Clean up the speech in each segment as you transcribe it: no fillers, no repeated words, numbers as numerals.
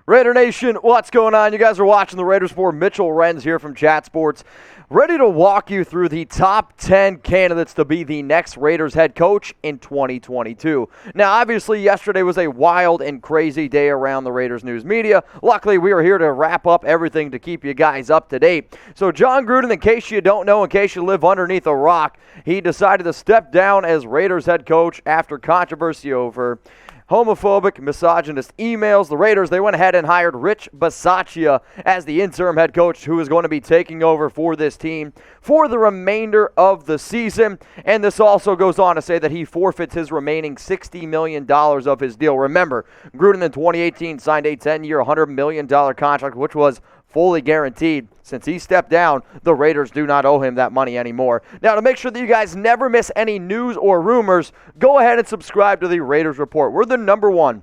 Raider Nation, what's going on? You guys are watching the Raiders Report. Mitchell Renz here from Chat Sports, ready to walk you through the top 10 candidates to be the next Raiders head coach in 2022. Now, obviously, yesterday was a wild and crazy day around the Raiders news media. Luckily, we are here to wrap up everything to keep you guys up to date. So, Jon Gruden, in case you don't know, in case you live underneath a rock, he decided to step down as Raiders head coach after controversy over homophobic, misogynist emails. The Raiders, they went ahead and hired Rich Bisaccia as the interim head coach who is going to be taking over for this team for the remainder of the season. And this also goes on to say that he forfeits his remaining $60 million of his deal. Remember, Gruden in 2018 signed a 10-year, $100 million contract, which was fully guaranteed. Since he stepped down, the Raiders do not owe him that money anymore. Now, to make sure that you guys never miss any news or rumors, go ahead and subscribe to the Raiders Report. We're the #1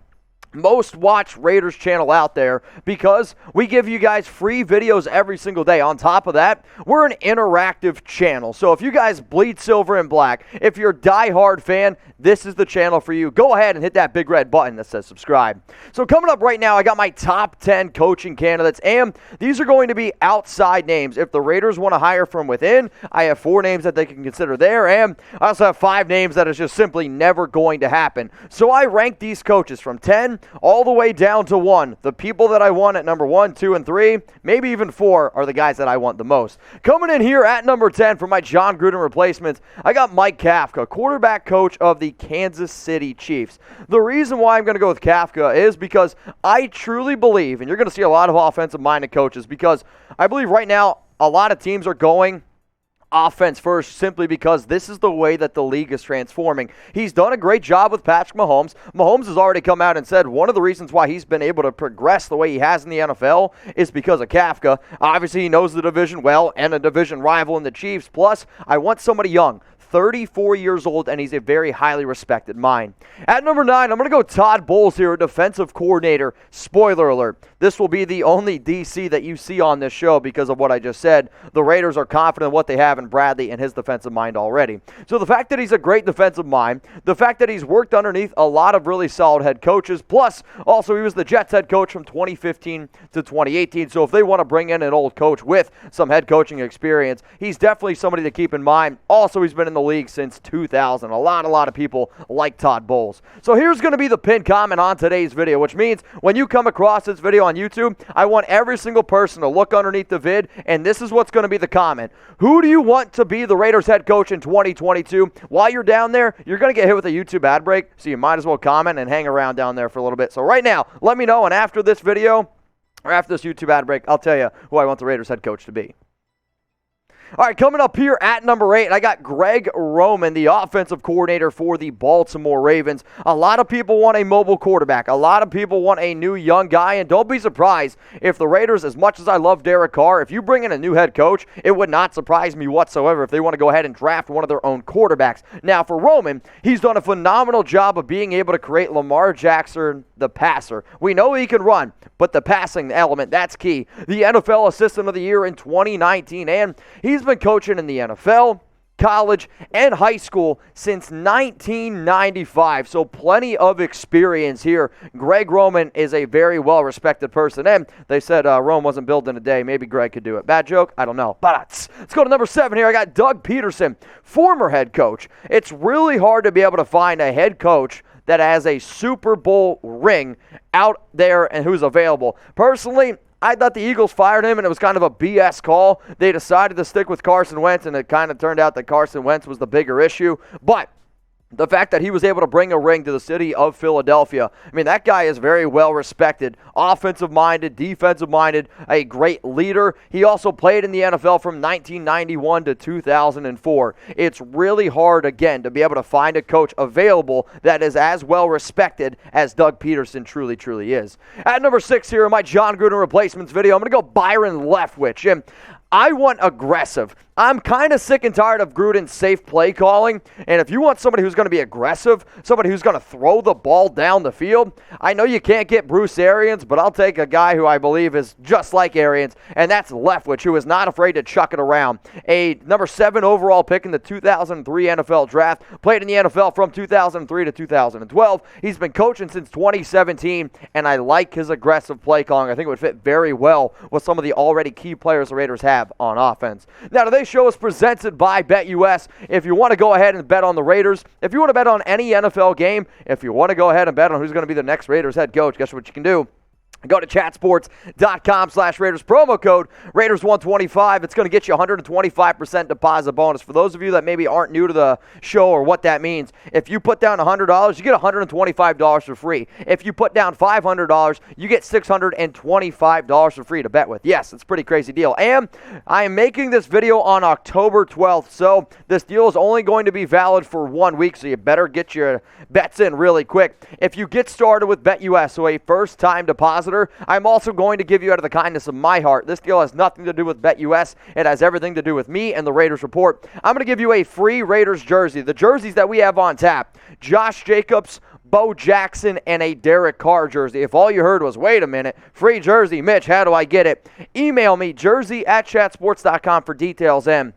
most watched Raiders channel out there because we give you guys free videos every single day. On top of that, we're an interactive channel. So if you guys bleed silver and black, if you're a diehard fan, this is the channel for you. Go ahead and hit that big red button that says subscribe. So coming up right now, I got my top 10 coaching candidates, and these are going to be outside names. If the Raiders want to hire from within, I have 4 names that they can consider there, and I also have 5 names that is just simply never going to happen. So I rank these coaches from 10 all the way down to 1. The people that I want at number 1, 2, and 3, maybe even 4, are the guys that I want the most. Coming in here at number 10 for my Jon Gruden replacements, I got Mike Kafka, quarterback coach of the Kansas City Chiefs. The reason why I'm going to go with Kafka is because I truly believe, and you're going to see a lot of offensive-minded coaches, because I believe right now a lot of teams are going offense first simply because this is the way that the league is transforming. He's done a great job with Patrick Mahomes. Mahomes has already come out and said one of the reasons why he's been able to progress the way he has in the NFL is because of Kafka. Obviously, he knows the division well and a division rival in the Chiefs. Plus, I want somebody young. 34 years old, and he's a very highly respected mind. At number 9, I'm going to go Todd Bowles here, defensive coordinator. Spoiler alert, this will be the only DC that you see on this show because of what I just said. The Raiders are confident in what they have in Bradley and his defensive mind already. So the fact that he's a great defensive mind, the fact that he's worked underneath a lot of really solid head coaches, plus also he was the Jets head coach from 2015 to 2018. So if they want to bring in an old coach with some head coaching experience, he's definitely somebody to keep in mind. Also, he's been in the league since 2000. A lot of people like Todd Bowles. So here's going to be the pinned comment on today's video, which means when you come across this video on YouTube, I want every single person to look underneath the vid, and this is what's going to be the comment. Who do you want to be the Raiders head coach in 2022? While you're down there, you're going to get hit with a YouTube ad break, so you might as well comment and hang around down there for a little bit. So right now, let me know, and after this video, or after this YouTube ad break, I'll tell you who I want the Raiders head coach to be. All right, coming up here at number 8, I got Greg Roman, the offensive coordinator for the Baltimore Ravens. A lot of people want a mobile quarterback. A lot of people want a new young guy, and don't be surprised if the Raiders, as much as I love Derek Carr, if you bring in a new head coach, it would not surprise me whatsoever if they want to go ahead and draft one of their own quarterbacks. Now, for Roman, he's done a phenomenal job of being able to create Lamar Jackson, the passer. We know he can run, but the passing element, that's key. The NFL Assistant of the Year in 2019, and he's been coaching in the NFL, college, and high school since 1995, so plenty of experience here. Greg Roman is a very well-respected person, and they said Rome wasn't built in a day. Maybe Greg could do it. Bad joke? I don't know. But let's go to number 7 here. I got Doug Pederson, former head coach. It's really hard to be able to find a head coach that has a Super Bowl ring out there and who's available. Personally, I thought the Eagles fired him, and it was kind of a BS call. They decided to stick with Carson Wentz, and it kind of turned out that Carson Wentz was the bigger issue. But the fact that he was able to bring a ring to the city of Philadelphia, I mean, that guy is very well respected, offensive-minded, defensive-minded, a great leader. He also played in the NFL from 1991 to 2004. It's really hard, again, to be able to find a coach available that is as well respected as Doug Pederson truly is. At number 6 here in my Jon Gruden replacements video, I'm going to go Byron Leftwich. And I want aggressive. I'm kind of sick and tired of Gruden's safe play calling, and if you want somebody who's going to be aggressive, somebody who's going to throw the ball down the field, I know you can't get Bruce Arians, but I'll take a guy who I believe is just like Arians, and that's Leftwich, who is not afraid to chuck it around. A number 7 overall pick in the 2003 NFL draft, played in the NFL from 2003 to 2012. He's been coaching since 2017, and I like his aggressive play calling. I think it would fit very well with some of the already key players the Raiders have on offense. Now, today's show is presented by BetUS. If you want to go ahead and bet on the Raiders, if you want to bet on any NFL game, if you want to go ahead and bet on who's going to be the next Raiders head coach, guess what you can do? Go to chatsports.com/Raiders, promo code Raiders125. It's going to get you 125% deposit bonus. For those of you that maybe aren't new to the show or what that means, if you put down $100, you get $125 for free. If you put down $500, you get $625 for free to bet with. Yes, it's a pretty crazy deal. And I am making this video on October 12th, so this deal is only going to be valid for 1 week, so you better get your bets in really quick. If you get started with BetUS, so a first-time depositor, I'm also going to give you out of the kindness of my heart. This deal has nothing to do with BetUS. It has everything to do with me and the Raiders Report. I'm going to give you a free Raiders jersey. The jerseys that we have on tap: Josh Jacobs, Bo Jackson, and a Derek Carr jersey. If all you heard was, wait a minute, free jersey, Mitch, how do I get it? Email me, jersey@chatsports.com for details. And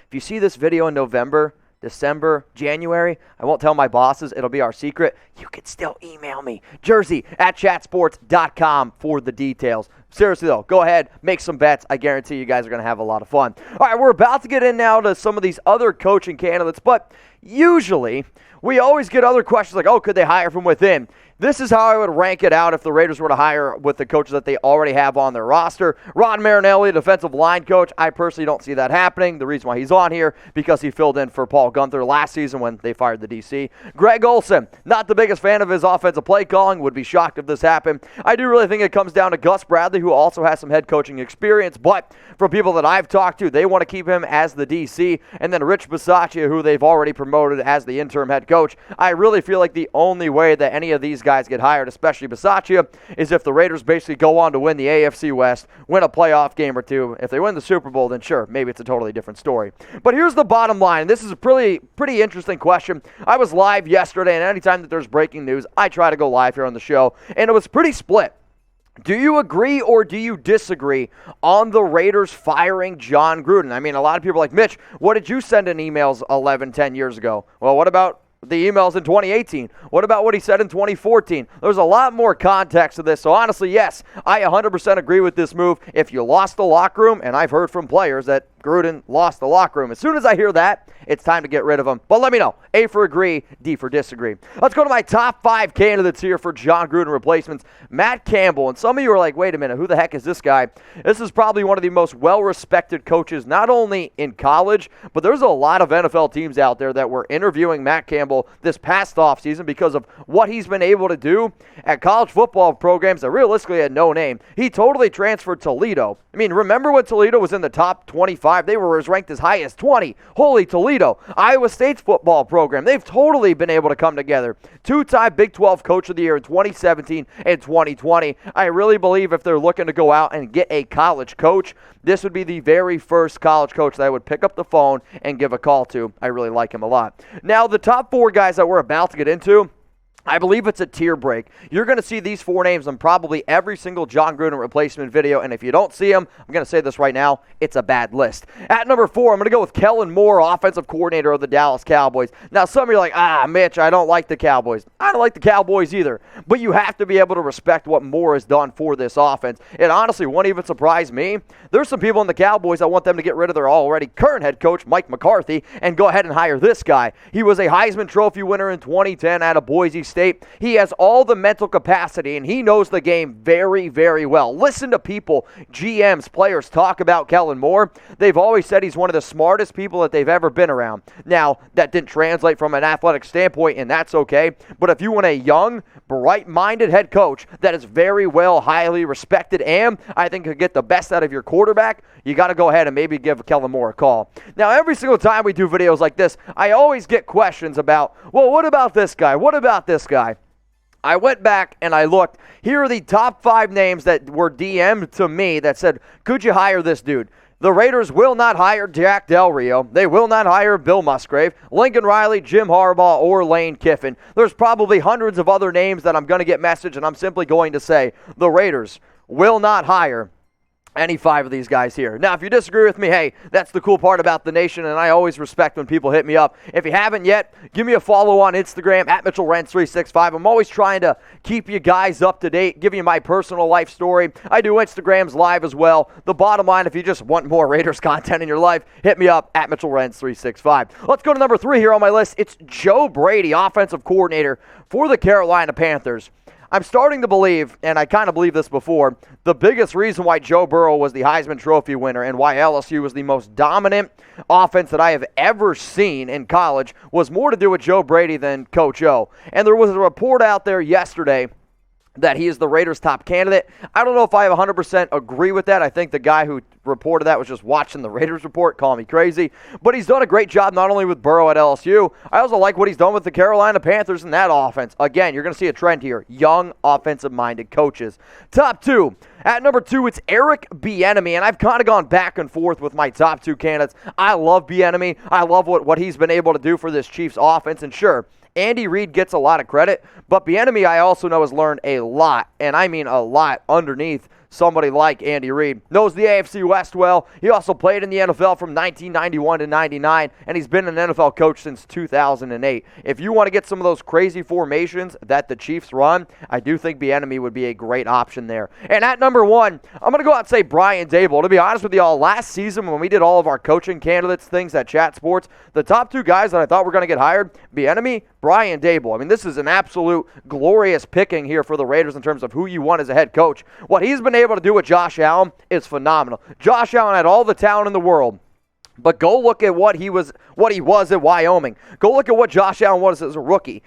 if you see this video in November, December, January, I won't tell my bosses. It'll be our secret. You can still email me, jersey@chatsports.com for the details. Seriously, though, go ahead, make some bets. I guarantee you guys are going to have a lot of fun. All right, we're about to get in now to some of these other coaching candidates, but usually we always get other questions like, oh, could they hire from within? This is how I would rank it out if the Raiders were to hire with the coaches that they already have on their roster. Rod Marinelli, defensive line coach, I personally don't see that happening. The reason why he's on here, because he filled in for Paul Gunther last season when they fired the DC. Greg Olson, not the biggest fan of his offensive play calling, would be shocked if this happened. I do really think it comes down to Gus Bradley, who also has some head coaching experience, but from people that I've talked to, they want to keep him as the DC, and then Rich Bisaccia, who they've already promoted as the interim head coach. I really feel like the only way that any of these guys get hired, especially Bisaccia, is if the Raiders basically go on to win the AFC West, win a playoff game or two. If they win the Super Bowl, then sure, maybe it's a totally different story. But here's the bottom line. This is a pretty interesting question. I was live yesterday, and anytime that there's breaking news, I try to go live here on the show, and it was pretty split. Do you agree or do you disagree on the Raiders firing Jon Gruden? I mean, a lot of people are like, Mitch, what did you send in emails 11, 10 years ago? Well, what about the emails in 2018? What about what he said in 2014? There's a lot more context to this. So honestly, yes, I 100% agree with this move. If you lost the locker room, and I've heard from players that Gruden lost the locker room, as soon as I hear that, it's time to get rid of him. But let me know. A for agree, D for disagree. Let's go to my top 5 candidates here for Jon Gruden replacements. Matt Campbell. And some of you are like, wait a minute, who the heck is this guy? This is probably one of the most well-respected coaches, not only in college, but there's a lot of NFL teams out there that were interviewing Matt Campbell this past offseason because of what he's been able to do at college football programs that realistically had no name. He totally transferred Toledo. I mean, remember when Toledo was in the top 25? They were ranked as high as 20. Holy Toledo. Iowa State's football program. They've totally been able to come together. 2-time Big 12 Coach of the Year in 2017 and 2020. I really believe if they're looking to go out and get a college coach, this would be the very first college coach that I would pick up the phone and give a call to. I really like him a lot. Now, the top 4 guys that we're about to get into, I believe it's a tier break. You're going to see these 4 names on probably every single Jon Gruden replacement video, and if you don't see them, I'm going to say this right now, it's a bad list. At number 4, I'm going to go with Kellen Moore, offensive coordinator of the Dallas Cowboys. Now, some of you are like, Mitch, I don't like the Cowboys. I don't like the Cowboys either, but you have to be able to respect what Moore has done for this offense. It honestly won't even surprise me. There's some people in the Cowboys that want them to get rid of their already current head coach, Mike McCarthy, and go ahead and hire this guy. He was a Heisman Trophy winner in 2010 out of Boise State. He has all the mental capacity, and he knows the game very, very well. Listen to people, GMs, players talk about Kellen Moore. They've always said he's one of the smartest people that they've ever been around. Now, that didn't translate from an athletic standpoint, and that's okay. But if you want a young, bright-minded head coach that is very well, highly respected, and I think could get the best out of your quarterback, you got to go ahead and maybe give Kellen Moore a call. Now, every single time we do videos like this, I always get questions about, well, what about this guy? What about this guy? I went back and I looked. Here are the top 5 names that were DM'd to me that said, could you hire this dude? The Raiders will not hire Jack Del Rio. They will not hire Bill Musgrave, Lincoln Riley, Jim Harbaugh, or Lane Kiffin. There's probably hundreds of other names that I'm going to get messaged, and I'm simply going to say the Raiders will not hire any 5 of these guys here. Now, if you disagree with me, hey, that's the cool part about the nation, and I always respect when people hit me up. If you haven't yet, give me a follow on Instagram, at MitchellRens365. I'm always trying to keep you guys up to date, give you my personal life story. I do Instagrams live as well. The bottom line, if you just want more Raiders content in your life, hit me up, at MitchellRens365. Let's go to number 3 here on my list. It's Joe Brady, offensive coordinator for the Carolina Panthers. I'm starting to believe, and I kind of believed this before, the biggest reason why Joe Burrow was the Heisman Trophy winner and why LSU was the most dominant offense that I have ever seen in college was more to do with Joe Brady than Coach O. And there was a report out there yesterday that he is the Raiders' top candidate. I don't know if I 100% agree with that. I think the guy who reported that was just watching the Raiders report, calling me crazy. But he's done a great job not only with Burrow at LSU, I also like what he's done with the Carolina Panthers in that offense. Again, you're going to see a trend here. Young, offensive-minded coaches. Top 2. At number 2, it's Eric Bieniemy, and I've kind of gone back and forth with my top 2 candidates. I love Bieniemy. I love what he's been able to do for this Chiefs offense, and sure, Andy Reid gets a lot of credit, but Bieniemy I also know has learned a lot, and I mean a lot, underneath somebody like Andy Reid. Knows the AFC West well. He also played in the NFL from 1991 to 99, and he's been an NFL coach since 2008. If you want to get some of those crazy formations that the Chiefs run, I do think Bieniemy would be a great option there. And at number 1, I'm going to go out and say Brian Daboll. To be honest with y'all, last season when we did all of our coaching candidates things at Chat Sports, the top 2 guys that I thought were going to get hired, Bieniemy, Brian Daboll. I mean, this is an absolute glorious picking here for the Raiders in terms of who you want as a head coach. What he's been able to do with Josh Allen is phenomenal. Josh Allen had all the talent in the world, but go look at what he was at Wyoming. Go look at what Josh Allen was as a rookie.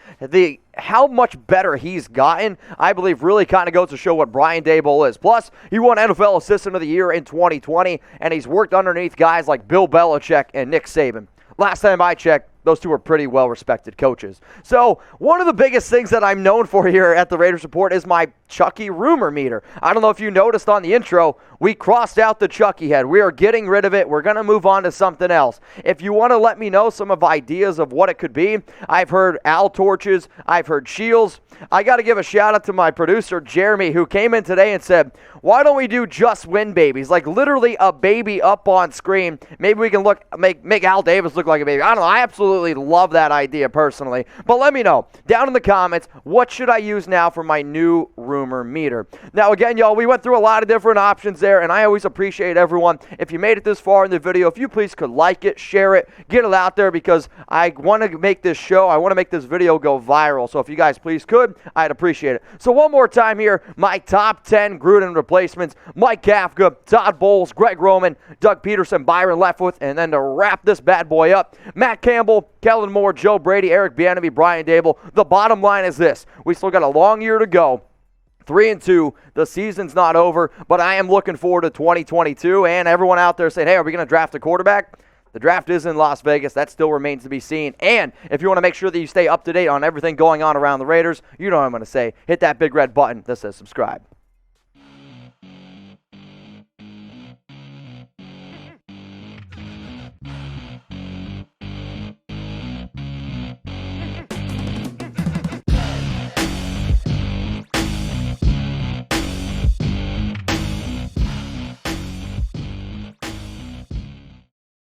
How much better he's gotten, I believe, really kind of goes to show what Brian Daboll is. Plus, he won NFL Assistant of the Year in 2020, and he's worked underneath guys like Bill Belichick and Nick Saban. Last time I checked, those 2 are pretty well-respected coaches. So one of the biggest things that I'm known for here at the Raiders Report is my CHUCKY rumor meter. I don't know if you noticed on the intro, we crossed out the CHUCKY head. We are getting rid of it. We're going to move on to something else. If you want to let me know some of ideas of what it could be, I've heard owl torches. I've heard shields. I got to give a shout-out to my producer, Jeremy, who came in today and said, why don't we do just win babies? Like literally a baby up on screen. Maybe we can make Al Davis look like a baby. I don't know. I absolutely love that idea personally. But let me know down in the comments, what should I use now for my new rumor meter? Now, again, y'all, we went through a lot of different options there, and I always appreciate everyone. If you made it this far in the video, if you please could like it, share it, get it out there, because I want to make this video go viral. So if you guys please could, I'd appreciate it. So one more time here, my top 10 Gruden replacements: Mike Kafka, Todd Bowles, Greg Roman, Doug Pederson, Byron Leftwich, and then to wrap this bad boy up, Matt Campbell, Kellen Moore, Joe Brady, Eric Bieniemy, Brian Daboll. The bottom line is this: we still got a long year to go. 3-2, the season's not over, but I am looking forward to 2022, and everyone out there saying, hey, are we going to draft a quarterback? The draft is in Las Vegas. That still remains to be seen. And if you want to make sure that you stay up to date on everything going on around the Raiders, you know what I'm going to say. Hit that big red button that says subscribe.